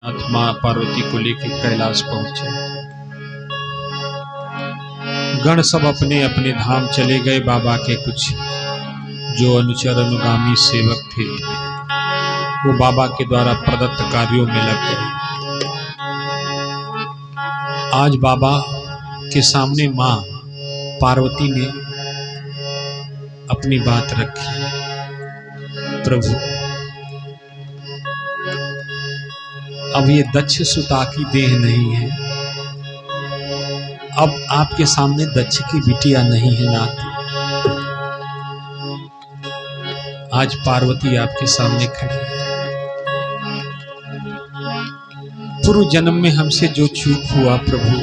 माँ पार्वती को लेकर कैलाश पहुंचे। गण सब अपने अपने धाम चले गए। बाबा के कुछ जो अनुचर अनुगामी सेवक थे वो बाबा के द्वारा प्रदत्त कार्यों में लग गए। आज बाबा के सामने माँ पार्वती ने अपनी बात रखी। प्रभु, अब ये दक्ष सुता की देह नहीं है, अब आपके सामने दक्ष की बिटिया नहीं है नाती। आज पार्वती आपके सामने खड़ी है। पूर्व जन्म में हमसे जो चूक हुआ प्रभु,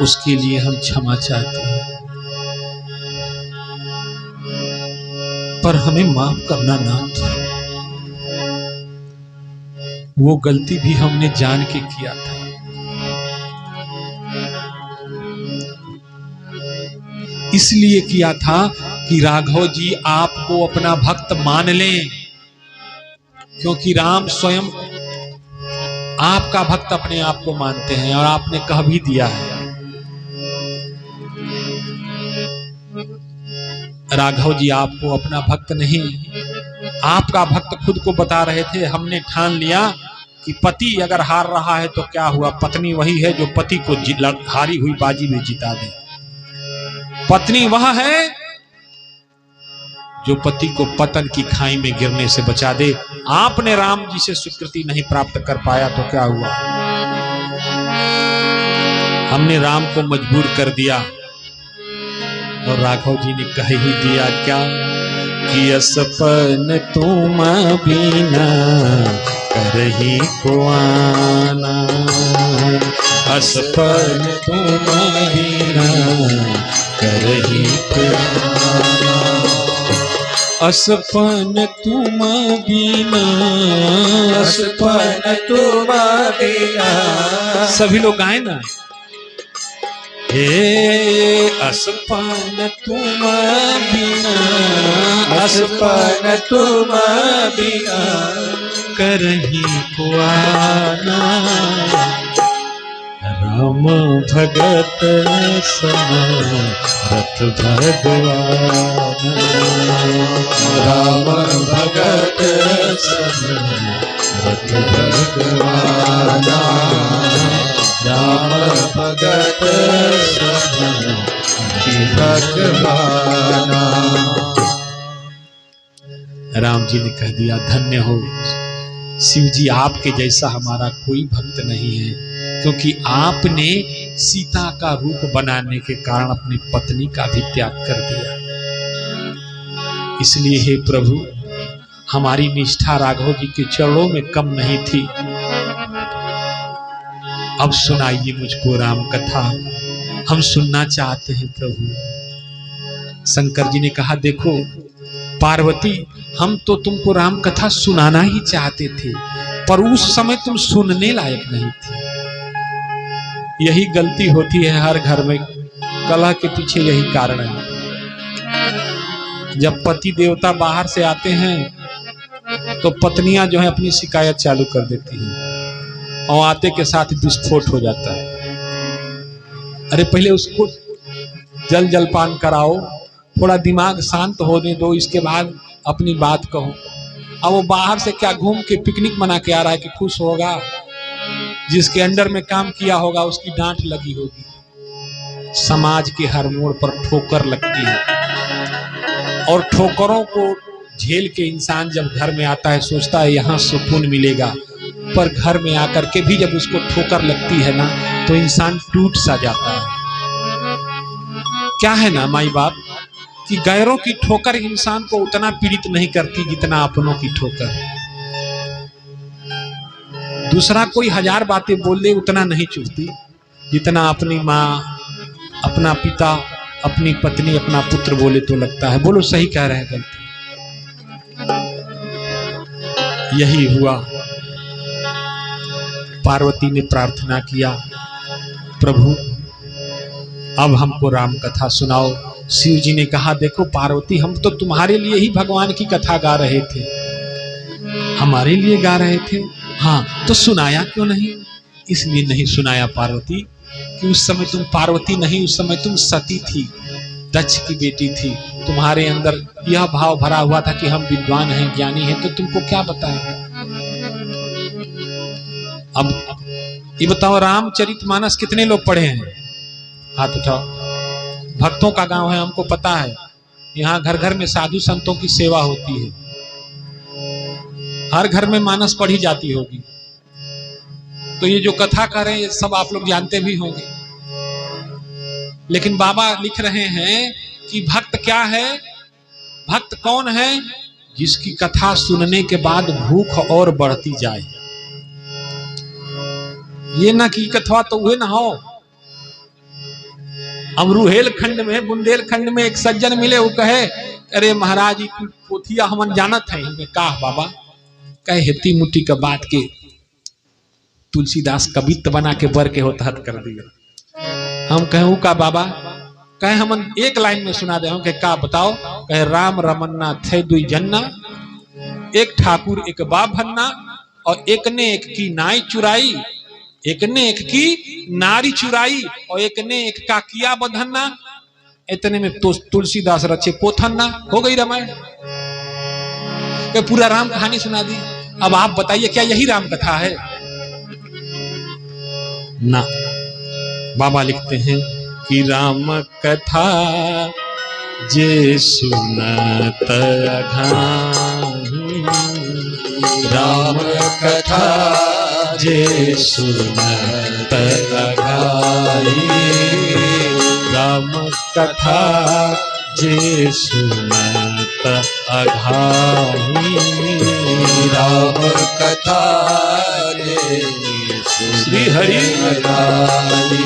उसके लिए हम क्षमा चाहते हैं, पर हमें माफ करना नाथ। वो गलती भी हमने जान के किया था। इसलिए किया था कि राघव जी आपको अपना भक्त मान लें, क्योंकि राम स्वयं आपका भक्त अपने आप को मानते हैं और आपने कह भी दिया है। राघव जी आपको अपना भक्त नहीं, आपका भक्त खुद को बता रहे थे। हमने ठान लिया कि पति अगर हार रहा है तो क्या हुआ, पत्नी वही है जो पति को हारी हुई बाजी में जिता दे। पत्नी वह है जो पति को पतन की खाई में गिरने से बचा दे। आपने राम जी से स्वीकृति नहीं प्राप्त कर पाया तो क्या हुआ, हमने राम को मजबूर कर दिया। और राघव जी ने कह ही दिया क्या कि असपन तुम बिना करही को आना, असपन तुम बिना करही को आना, असपन तुम बिना, असपन तुम बिना। सभी लोग गाए ना, हे असपन तुम बिना, असपन तुम बिना करही को आना, राम भगत समरथ भगवान, राम भगत समरथ भगवान, राम भगत भगवान। राम जी ने कह दिया धन्य हो शिव जी, आपके जैसा हमारा कोई भक्त नहीं है, क्योंकि आपने सीता का रूप बनाने के कारण अपनी पत्नी का भी त्याग कर दिया। इसलिए हे प्रभु, हमारी निष्ठा राघव जी के चरणों में कम नहीं थी। अब सुनाइए मुझको राम कथा, हम सुनना चाहते हैं प्रभु। शंकर जी ने कहा देखो पार्वती, हम तो तुमको राम कथा सुनाना ही चाहते थे, पर उस समय तुम सुनने लायक नहीं थे। यही गलती होती है हर घर में, कलह के पीछे यही कारण है। जब पति देवता बाहर से आते हैं तो पत्नियां जो है अपनी शिकायत चालू कर देती हैं और आते के साथ विस्फोट हो जाता है। अरे पहले उसको जल जलपान कराओ, थोड़ा दिमाग शांत होने दो, इसके बाद अपनी बात कहो। अब वो बाहर से क्या घूम के पिकनिक मना के आ रहा है कि खुश होगा, जिसके अंडर में काम किया होगा उसकी डांट लगी होगी। समाज के हर मोड़ पर ठोकर लगती है और ठोकरों को झेल के इंसान जब घर में आता है सोचता है यहाँ सुकून मिलेगा, पर घर में आकर के भी जब उसको ठोकर लगती है ना तो इंसान टूट सा जाता है। क्या है ना माई बाप कि गैरों की ठोकर इंसान को उतना पीड़ित नहीं करती जितना अपनों की ठोकर। दूसरा कोई हजार बातें बोल दे उतना नहीं चुभती जितना अपनी माँ, अपना पिता, अपनी पत्नी, अपना पुत्र बोले तो लगता है। बोलो सही कह रहे हैं गलती? यही हुआ। पार्वती ने प्रार्थना किया प्रभु अब हमको राम कथा सुनाओ। शिव जी ने कहा देखो पार्वती, हम तो तुम्हारे लिए ही भगवान की कथा गा रहे थे, हमारे लिए गा रहे थे। हाँ, तो सुनाया क्यों नहीं? इसलिए नहीं सुनाया पार्वती कि उस समय तुम पार्वती नहीं, उस समय तुम सती थी, दक्ष की बेटी थी। तुम्हारे अंदर यह भाव भरा हुआ था कि हम विद्वान हैं, ज्ञानी हैं, तो तुमको क्या बताया। अब ये बताओ, रामचरितमानस कितने लोग पढ़े हैं? हाथ उठाओ। भक्तों का गांव है, हमको पता है। यहाँ घर घर में साधु संतों की सेवा होती है, हर घर में मानस पढ़ी जाती होगी। तो ये जो कथा कर रहे हैं, ये सब आप लोग जानते भी होंगे। लेकिन बाबा लिख रहे हैं कि भक्त क्या है? भक्त कौन है? जिसकी कथा सुनने के बाद भूख और बढ़ती जाए। ये ना कि कथा तो हुए ना हो। अमरुहेलखंड में, बुंदेलखंड में एक सज्जन मिले, वो कहे, अरे महाराज की पोथिया हमन जानत है। का बाबा? कहे हेती मुट्ठी का बात के तुलसीदास कवित्त बना के बर के होतहत कर दिया। हम कहे का बाबा? कहे हमन एक लाइन में सुना दे। हम कहे का बताओ? कहे राम रमन्ना थे दुई जन्ना, एक ठाकुर एक बाप भन्ना, और एक ने एक की नाई चुराई, एक ने एक की नारी चुराई, और एक ने एक का किया बधन्ना। इतने में तो तुलसीदास रचे पोथन्ना। हो गई रामायण। पूरा राम कहानी सुना दी। अब आप बताइए, क्या यही राम कथा है? ना। बाबा लिखते हैं कि राम कथा जे सुनत अघाई, राम कथा जे सुनत अघाई, राम कथा जे सुनत अघाई, राम कथा जे श्री हरि अघाई।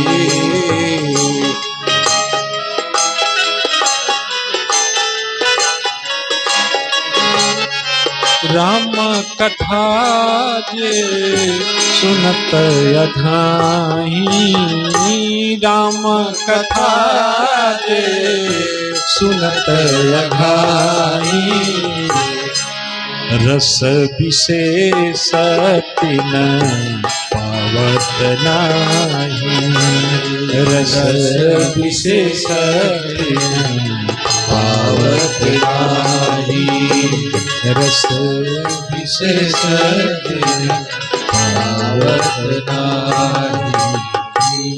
राम कथा जे सुनत अघाई, राम कथा जे सुनत अघाई, रस विशेष तिन पावत नाही, रस विशेष तिन पावत नाही, रस विशेष तिन पावत नाही।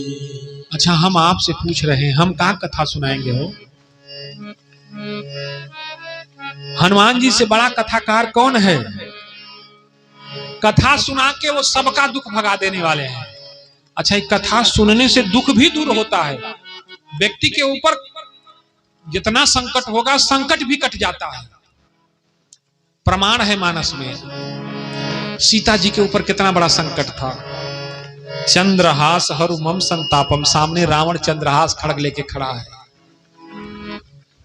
अच्छा, हम आपसे पूछ रहे हैं, हम कहाँ कथा सुनाएंगे हो? हनुमान जी से बड़ा कथाकार कौन है? कथा सुना के वो सबका दुख भगा देने वाले हैं। अच्छा, एक कथा सुनने से दुख भी दूर होता है। व्यक्ति के ऊपर जितना संकट होगा, संकट भी कट जाता है। प्रमाण है मानस में। सीता जी के ऊपर कितना बड़ा संकट था। चंद्रहास हरु मम संतापम, सामने रावण चंद्रहास खड़ग लेके खड़ा है,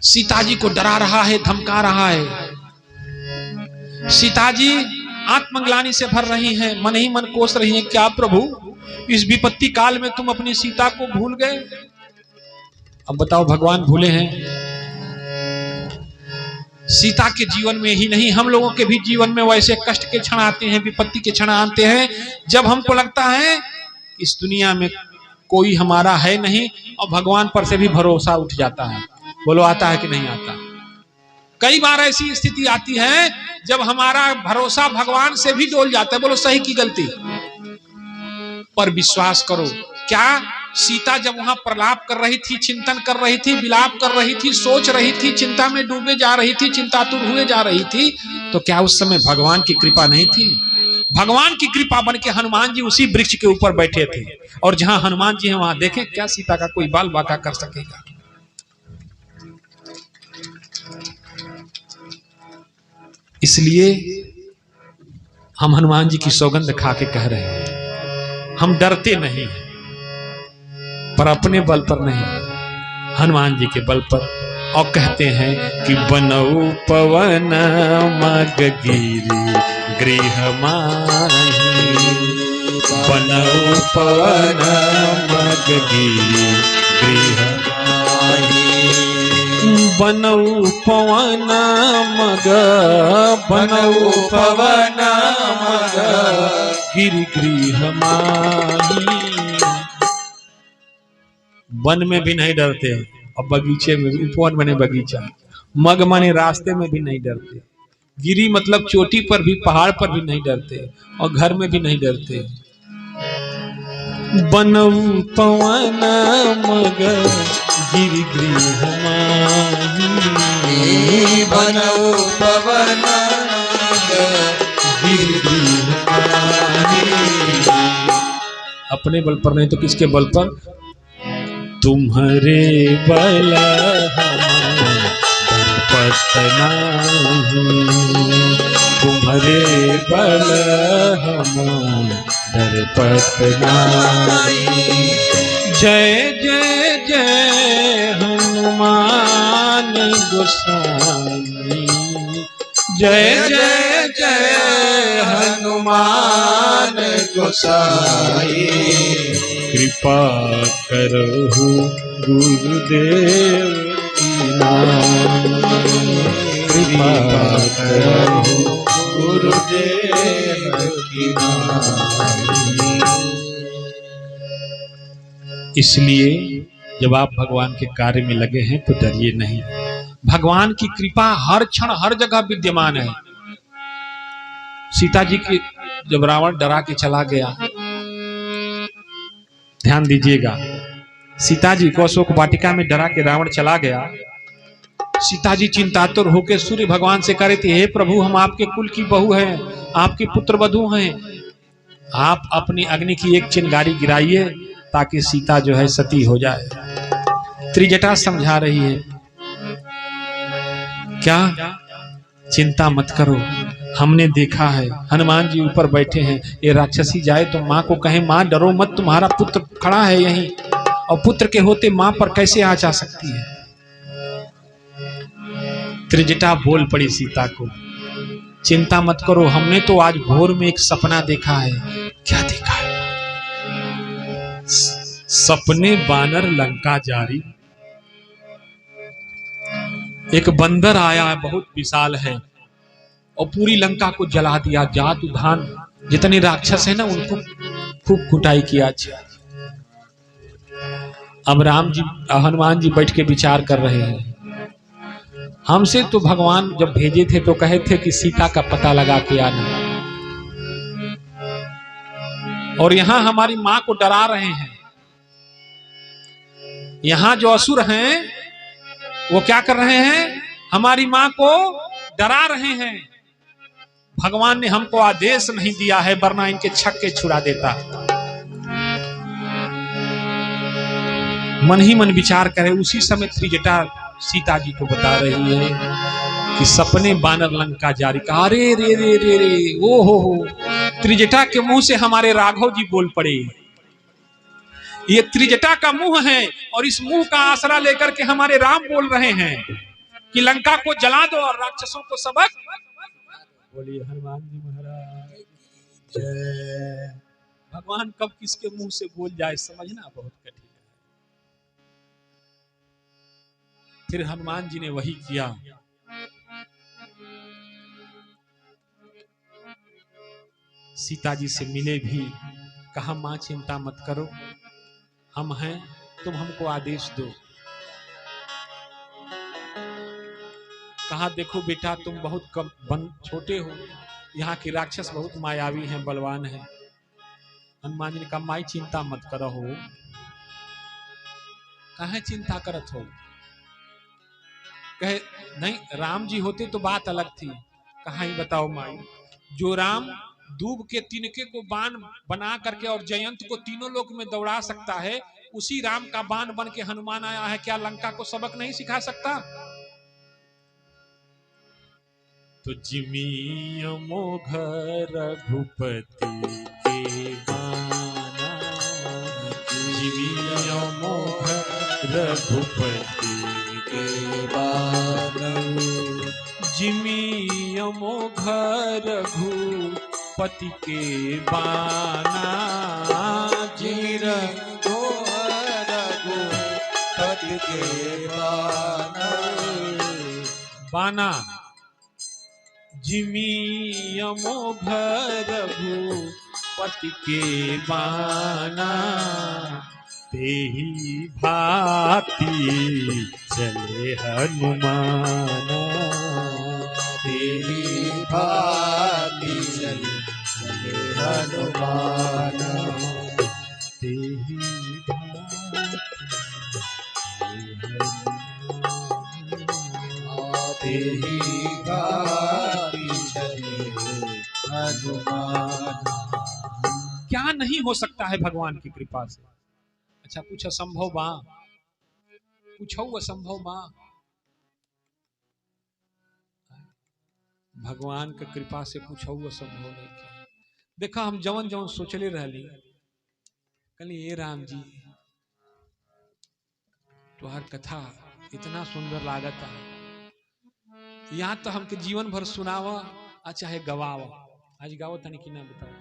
सीता जी को डरा रहा है, धमका रहा है। सीता जी आत्मग्लानि से भर रही हैं, मन ही मन कोस रही हैं, क्या प्रभु इस विपत्ति काल में तुम अपनी सीता को भूल गए? अब बताओ, भगवान भूले हैं? सीता के जीवन में ही नहीं, हम लोगों के भी जीवन में वैसे कष्ट के क्षण आते हैं, विपत्ति के क्षण आते हैं, जब हमको लगता है इस दुनिया में कोई हमारा है नहीं, और भगवान पर से भी भरोसा उठ जाता है। बोलो, आता है कि नहीं आता? कई बार ऐसी स्थिति आती है जब हमारा भरोसा भगवान से भी डोल जाता है। बोलो, सही की गलती? पर विश्वास करो, क्या सीता जब वहां प्रलाप कर रही थी, चिंतन कर रही थी, विलाप कर रही थी, सोच रही थी, चिंता में डूबे जा रही थी, चिंतातुर हुए जा रही थी, तो क्या उस समय भगवान की कृपा नहीं थी? भगवान की कृपा बन के हनुमान जी उसी वृक्ष के ऊपर बैठे थे, और जहां हनुमान जी हैं वहां देखें, क्या सीता का कोई बाल बाका कर सकेगा? इसलिए हम हनुमान जी की सौगंध खा के कह रहे हैं, हम डरते नहीं हैं, पर अपने बल पर नहीं, हनुमान जी के बल पर। और कहते हैं कि बनऊ पवन मग गिरी गृह माही, बनऊ पवन मग गिरी गृह माही, बनऊ पवन मग बनऊ पवन मग गिरि गृह माही। वन में भी नहीं डरते और बगीचे में भी, उपवन बने बगीचा, मग माने रास्ते में भी नहीं डरते, गिरी मतलब चोटी पर भी, पहाड़ पर भी नहीं डरते और घर में भी नहीं डरते। बनऊ पवन मग गिरि गृह माही। बनऊ पवन मग गिरि गृह माही। अपने बल पर नहीं तो किसके बल पर? तुम्हारे बल पतना, तुम्हारे बल हम दरपतना। जय जय जय हनुमान गोसाई, जय जय जय हनुमान गोसाई। कृपा करहु गुरुदेव की नाम, कृपा करहु गुरुदेव की नाम। इसलिए जब आप भगवान के कार्य में लगे हैं तो डरिए नहीं। भगवान की कृपा हर क्षण हर जगह विद्यमान है। सीता जी की जब रावण डरा के चला गया, ध्यान दीजिएगा, सीता जी को अशोक वाटिका में डरा के रावण चला गया। सीता जी चिंतातुर होकर सूर्य भगवान से कह रही थी, हे प्रभु हम आपके कुल की बहू हैं, आपकी पुत्र वधू हैं, आप अपनी अग्नि की एक चिंगारी गिराइए ताकि सीता जो है सती हो जाए। त्रिजटा समझा रही है, क्या चिंता मत करो, हमने देखा है हनुमान जी ऊपर बैठे हैं, ये राक्षसी जाए तो माँ को कहे माँ डरो मत, तुम्हारा पुत्र खड़ा है यहीं, और पुत्र के होते माँ पर कैसे आ जा सकती है। त्रिजटा बोल पड़ी सीता को, चिंता मत करो, हमने तो आज भोर में एक सपना देखा है। क्या देखा है? सपने बानर लंका जारी। एक बंदर आया है, बहुत विशाल है, और पूरी लंका को जला दिया। जात उधान जितने राक्षस है ना उनको खूब कुटाई किया। अब राम जी हनुमान जी बैठ के विचार कर रहे हैं, हमसे तो भगवान जब भेजे थे तो कहे थे कि सीता का पता लगा के आना, और यहां हमारी मां को डरा रहे हैं। यहां जो असुर हैं वो क्या कर रहे हैं? हमारी मां को डरा रहे हैं। भगवान ने हमको आदेश नहीं दिया है, वरना इनके छक्के छुड़ा देता। मन ही मन विचार करे। उसी समय त्रिजटा सीता जी को बता रही है कि सपने बानर लंका जारी। का अरे रे रे रे रे, ओ हो। त्रिजटा के मुंह से हमारे राघव जी बोल पड़े। ये त्रिजटा का मुंह है और इस मुंह का आसरा लेकर के हमारे राम बोल रहे हैं कि लंका को जला दो और राक्षसों को सबक। बोलिए हनुमान जी महाराज जय। भगवान कब किसके मुंह से बोल जाए समझना बहुत कठिन है। फिर हनुमान जी ने वही किया। सीता जी से मिले भी, कहा मां चिंता मत करो, हम हैं, तुम हमको आदेश दो। कहा देखो बेटा तुम बहुत कम छोटे हो, यहाँ के राक्षस बहुत मायावी हैं, बलवान हैं। हनुमान जी ने कहा माई चिंता मत करो हो। कहे चिंता करत हो? कहे नहीं, राम जी होते तो बात अलग थी। कहा ही बताओ माई, जो राम दूब के तिनके को बाण बना करके और जयंत को तीनों लोक में दौड़ा सकता है, उसी राम का बाण बन के हनुमान आया है, क्या लंका को सबक नहीं सिखा सकता? तो जिमी अमोघ रघुपति के बाना, जिमी अमोघ रघुपति के बाना, जिमी अमोघ रघुपति के बाना, जिमी रघुपति के बाना। बाना जिमी अमोघ रघुपति के बाना तेहि भांति चले हनुमाना तेहि भांति चले हनुमान तेहि तेहि भांति चले हनुमान। क्या नहीं हो सकता है भगवान की कृपा से। अच्छा पूछो संभव बा, पूछो वो संभव बा। भगवान के कृपा से पूछो वो संभव नहीं क्या। देखा हम जवन जवन सोचले रहली कल ये राम जी तुहार कथा इतना सुंदर लागत है, यहाँ तो हमके जीवन भर सुनावा चाहे गवावा। आज गाओ तनी की ना बताओ,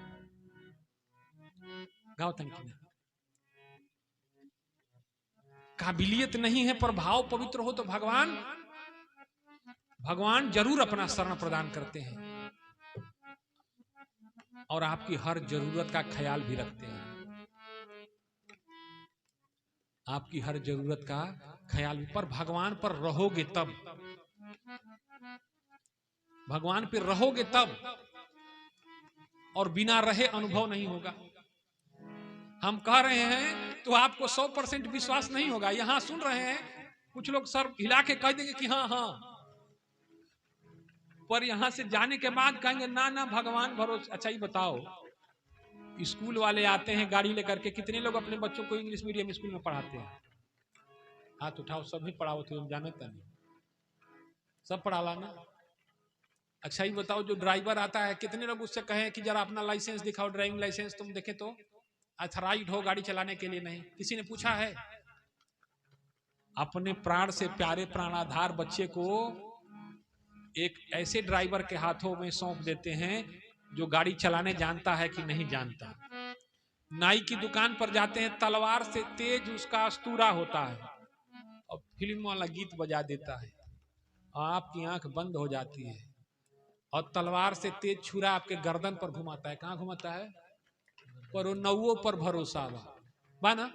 गाओ तनी की ना। काबिलियत नहीं है पर भाव पवित्र हो तो भगवान जरूर अपना शरण प्रदान करते हैं और आपकी हर जरूरत का ख्याल भी रखते हैं। आपकी हर जरूरत का ख्याल भी, पर भगवान पर रहोगे तब, भगवान पर रहोगे तब, और बिना रहे अनुभव नहीं होगा। हम कह रहे हैं तो आपको 100% विश्वास नहीं होगा। यहां सुन रहे हैं कुछ लोग सर हिला के कह देंगे कि हाँ हाँ, पर यहां से जाने के बाद कहेंगे ना ना भगवान भरोसे। अच्छा ये बताओ, स्कूल वाले आते हैं गाड़ी लेकर के, कितने लोग अपने बच्चों को इंग्लिश मीडियम स्कूल में पढ़ाते हैं? हाथ उठाओ, सब भी पढ़ाओ थे, हम जानते नहीं, सब पढ़ाला ना। अच्छा ये बताओ जो ड्राइवर आता है, कितने लोग उससे कहें कि जरा अपना लाइसेंस दिखाओ, ड्राइविंग लाइसेंस तुम देखे तो अथराइज्ड हो गाड़ी चलाने के लिए? नहीं, किसी ने पूछा है? अपने प्राण से प्यारे प्राणाधार बच्चे को एक ऐसे ड्राइवर के हाथों में सौंप देते हैं जो गाड़ी चलाने जानता है कि नहीं जानता। नाई की दुकान पर जाते हैं, तलवार से तेज उसका अस्तूरा होता है और फिल्म वाला गीत बजा देता है, आपकी आंख बंद हो जाती है और तलवार से तेज छुरा आपके गर्दन पर घुमाता है। कहां घुमाता है? पर वो नौओं पर भरोसा बा ना।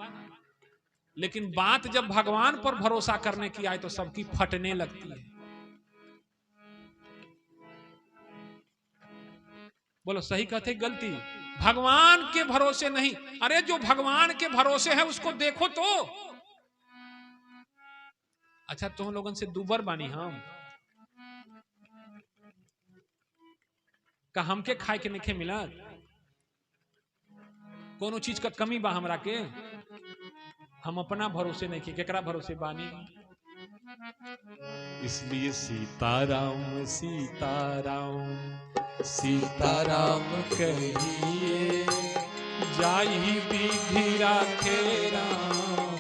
लेकिन बात जब भगवान पर भरोसा करने की आए तो सबकी फटने लगती है। बोलो सही कहते गलती? भगवान के भरोसे नहीं। अरे जो भगवान के भरोसे है उसको देखो तो। अच्छा तुम लोगों से दुबर बानी हम का, हमके खाए के नहीं मिला, कोनो चीज का कमी बा हमरा के? हम अपना भरोसे नहीं कि केकरा भरोसे बानी। इसलिए सीताराम सीताराम सीताराम कहिए, जाई विधि राखे राम,